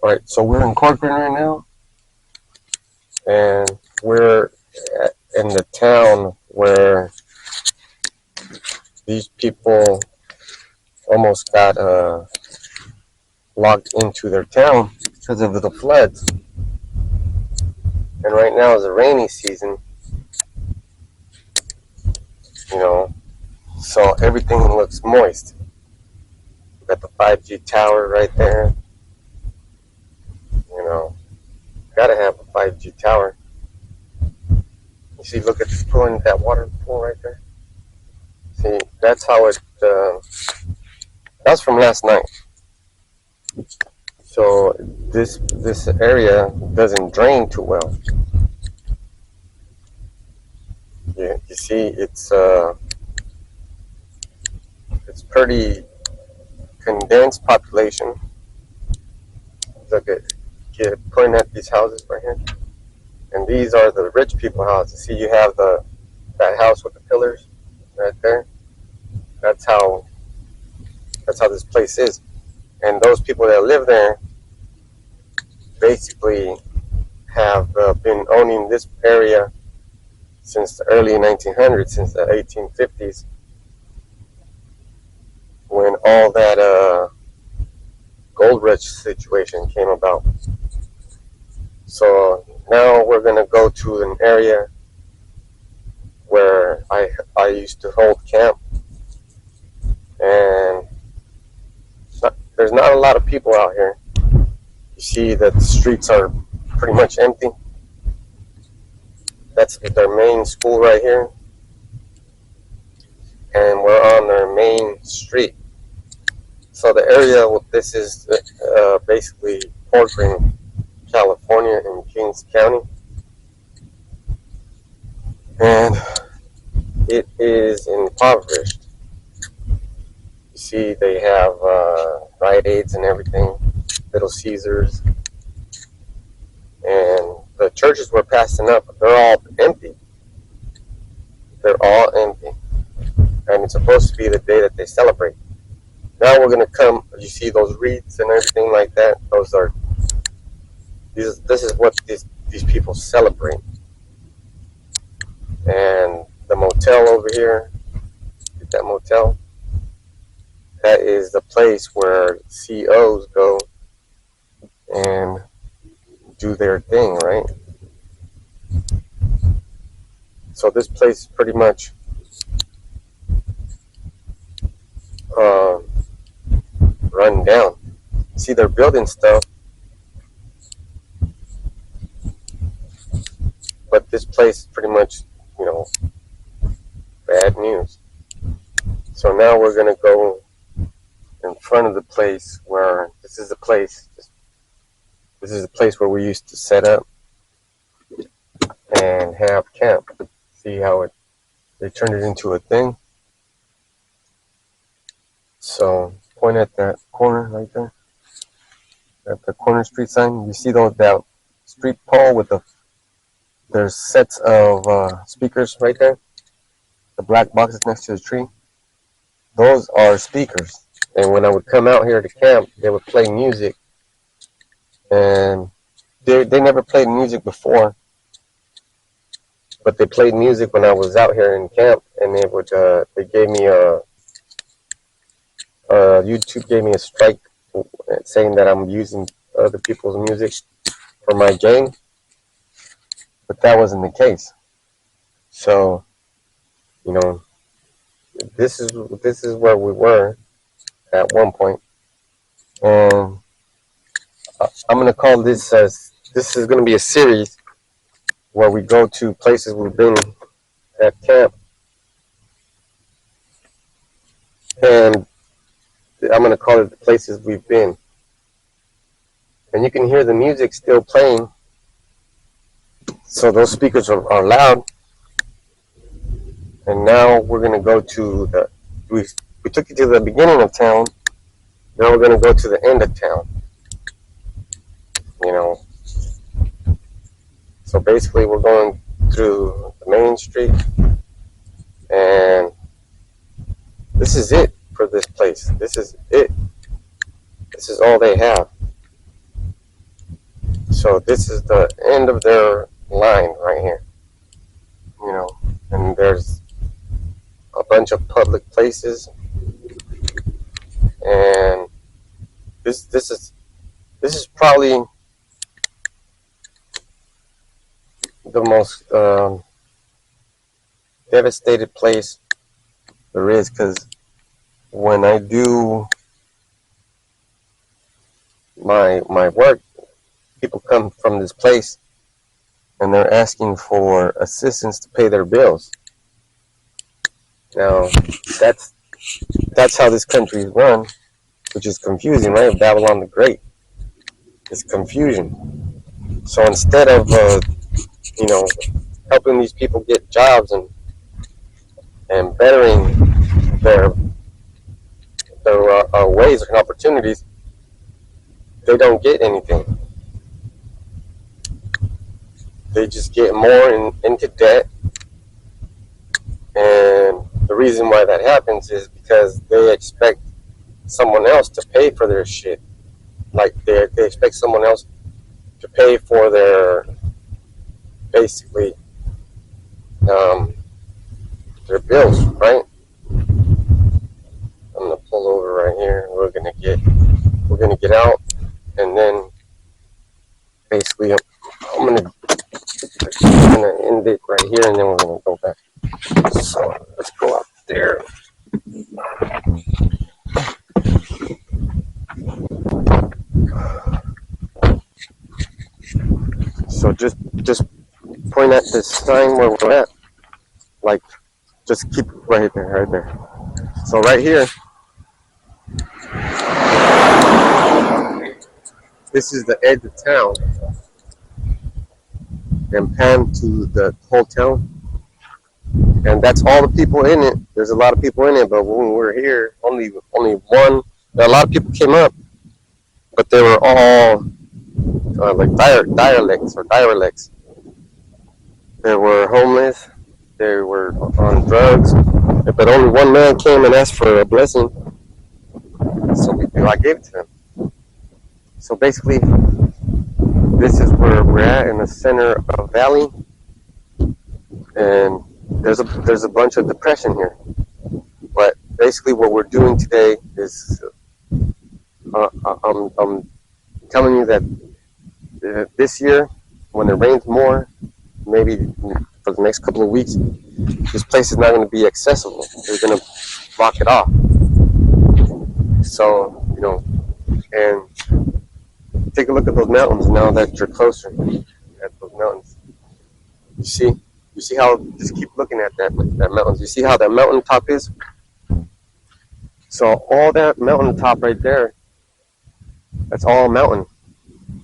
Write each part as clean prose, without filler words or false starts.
Alright, so we're in Corcoran right now, and we're in the town where these people almost got locked into their town because of the floods. And right now is a rainy season, you know, so everything looks moist. We got the 5G tower right there, you know, gotta have a 5G tower. You see, look at this pool, that water pool right there. See, that's how it, that's from last night. So this area doesn't drain too well. Yeah, you see, it's pretty condensed population. Look at, pointing at these houses right here, and these are the rich people houses. See, you have that house with the pillars right there. That's how this place is, and those people that live there basically have been owning this area since the early 1900s, since the 1850s, when all that gold rush situation came about. So now we're gonna go to an area where I used to hold camp, and there's not a lot of people out here. You see that the streets are pretty much empty. That's their main school right here, and we're on their main street. So the area, this is basically Corcoran, California, in Kings County, and it is impoverished. You see, they have Rite Aids and everything, Little Caesars, and the churches we're passing up, they're all empty. They're all empty, and it's supposed to be the day that they celebrate. Now we're gonna come. You see those wreaths and everything like that. Those are this is what these people celebrate. And the motel over here, that motel, that is the place where CEOs go and do their thing, right? So this place is pretty much run down. See, they're building stuff, but this place is pretty much, you know, bad news. So now we're gonna go in front of the place where this is the place. This is the place where we used to set up and have camp. See how they turned it into a thing. So point at that corner right there, at the corner street sign. You see that street pole with there's sets of speakers right there. The black boxes next to the tree. Those are speakers. And when I would come out here to camp, they would play music. And they never played music before, but they played music when I was out here in camp. And they gave me YouTube gave me a strike saying that I'm using other people's music for my game, but that wasn't the case. So, you know, this is where we were at one point, and I'm gonna call this this is gonna be a series where we go to places we've been at camp, and I'm gonna call it the places we've been. And you can hear the music still playing, so those speakers are loud. And now we're gonna go to we took you to the beginning of town. Now we're gonna go to the end of town. You know. So basically we're going through the main street, and this is it for this place. This is it. This is all they have. So this is the end of their line right here, and there's a bunch of public places, and this is probably the most devastated place there is, because when I do my work, people come from this place and they're asking for assistance to pay their bills. Now that's how this country is run, which is confusing, right? Babylon the Great. It's confusion. So instead of helping these people get jobs and bettering their ways and opportunities, they don't get anything. They just get more into debt, and the reason why that happens is because they expect someone else to pay for their shit. Like they expect someone else to pay for their, basically, their bills, right? I'm gonna pull over right here. We're gonna get out, and then basically I'm gonna end it right here, and then we're gonna go back. So let's go out there. So just point at this sign where we're at. Like, just keep right there. So right here, this is the edge of town, and pan to the whole town, and that's all the people in it. There's a lot of people in it, but when we were here, only one. A lot of people came up, but they were all like derelicts. They were homeless. They were on drugs, but only one man came and asked for a blessing, so I gave it to him. So basically, this is where we're at, in the center of a valley, and there's a bunch of depression here. But basically, what we're doing today is I'm telling you that this year, when it rains more, maybe for the next couple of weeks, this place is not going to be accessible. They're going to block it off. So, and take a look at those mountains now that you're closer at those mountains. You see how, just keep looking at that mountains. You see how that mountain top is? So all that mountain top right there, that's all mountain.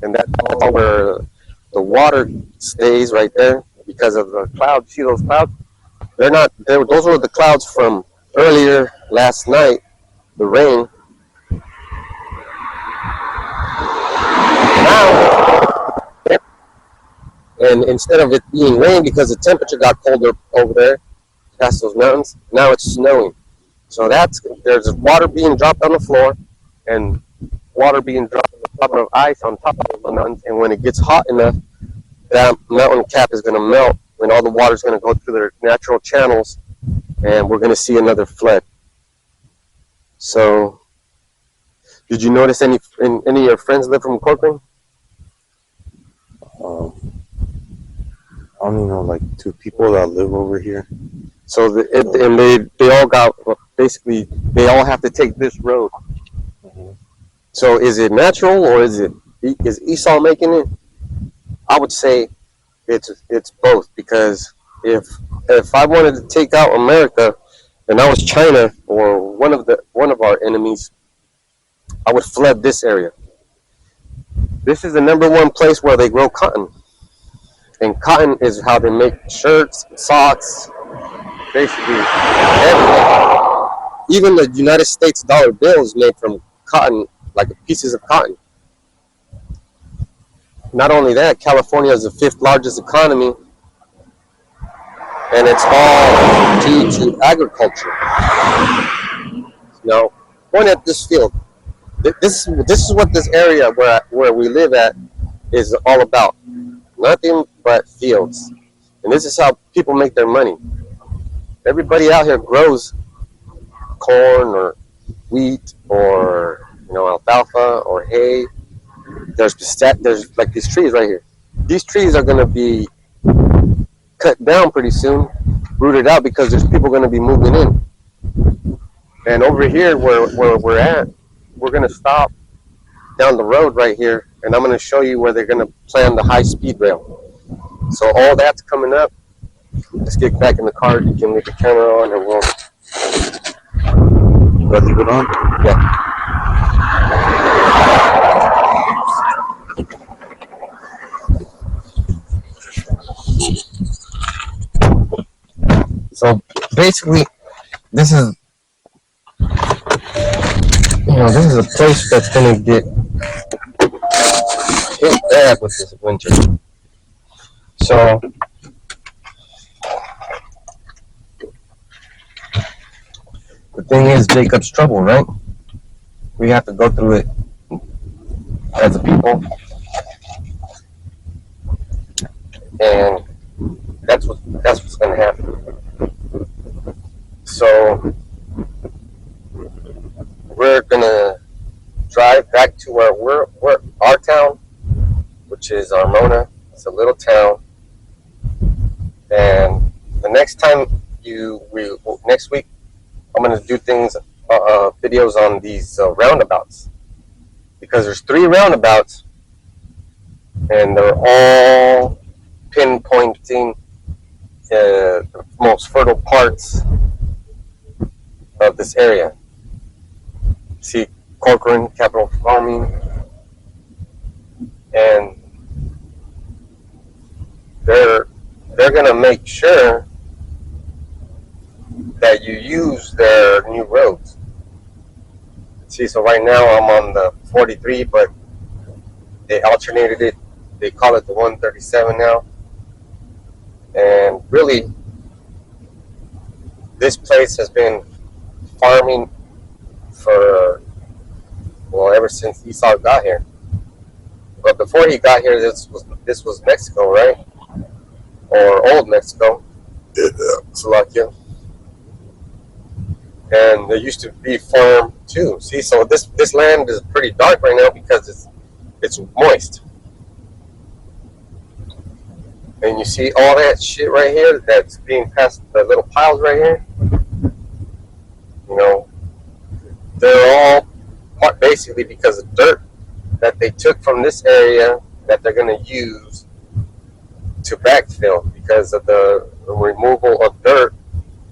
And that's all where the water stays right there because of the clouds. See those clouds? Those were the clouds from earlier last night, the rain. Now, and instead of it being rain because the temperature got colder over there past those mountains, now it's snowing. So there's water being dropped on the floor and water being dropped on top of ice on top of the mountains. And when it gets hot enough, that mountain cap is going to melt, and all the water is going to go through their natural channels, and we're going to see another flood. So, did you notice any of your friends live from Corcoran? I only know like 2 people that live over here. So they all got, basically they all have to take this road. Mm-hmm. So is it natural, or is Esau making it? I would say it's both, because if I wanted to take out America and I was China or one of our enemies, I would flood this area. This is the #1 place where they grow cotton. And cotton is how they make shirts, socks, basically everything. Even the United States dollar bill is made from cotton, like pieces of cotton. Not only that, California is the 5th largest economy, and it's all due to agriculture. Now, point at this field. This is what this area where we live at is all about. Nothing but fields. And this is how people make their money. Everybody out here grows corn or wheat or alfalfa or hay. There's like these trees right here. These trees are gonna be cut down pretty soon, rooted out because there's people gonna be moving in. And over here where we're at, we're gonna stop down the road right here, and I'm gonna show you where they're gonna plan the high speed rail. So all that's coming up. Let's get back in the car. You can leave the camera on, and we'll. Gotta leave it on? Yeah. So basically, this is this is a place that's gonna get hit bad with this winter. So the thing is, Jacob's trouble, right? We have to go through it as a people, and that's what's gonna happen. So we're gonna drive back to where we're our town, which is Armona. It's a little town, and the next time next week, I'm gonna do videos on these roundabouts, because there's 3 roundabouts, and they're all pinpointing the most fertile parts of this area. See, Corcoran, capital farming, and they're gonna make sure that you use their new roads. See, so right now I'm on the 43, but they alternated it. They call it the 137 now. And really, this place has been farming for, ever since Esau got here. But before he got here, this was Mexico, right? Or old Mexico, Slovakia. And there used to be farm too. See, so this land is pretty dark right now because it's moist. And you see all that shit right here that's being passed, the little piles right here. They're all basically because of dirt that they took from this area that they're going to use to backfill because of the removal of dirt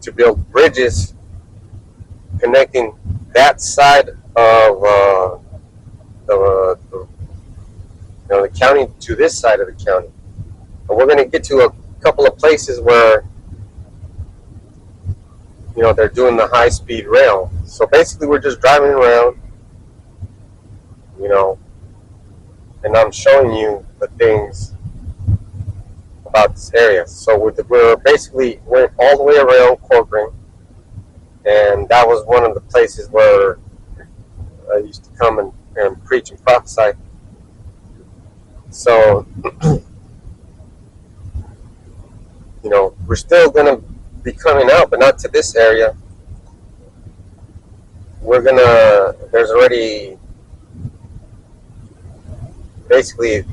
to build bridges connecting that side of the county to this side of the county. And we're going to get to a couple of places where they're doing the high-speed rail. So basically, we're just driving around, and I'm showing you the things about this area. So we're basically went all the way around Corcoran, and that was one of the places where I used to come and preach and prophesy. So, we're still going to be coming out, but not to this area. There's already, basically,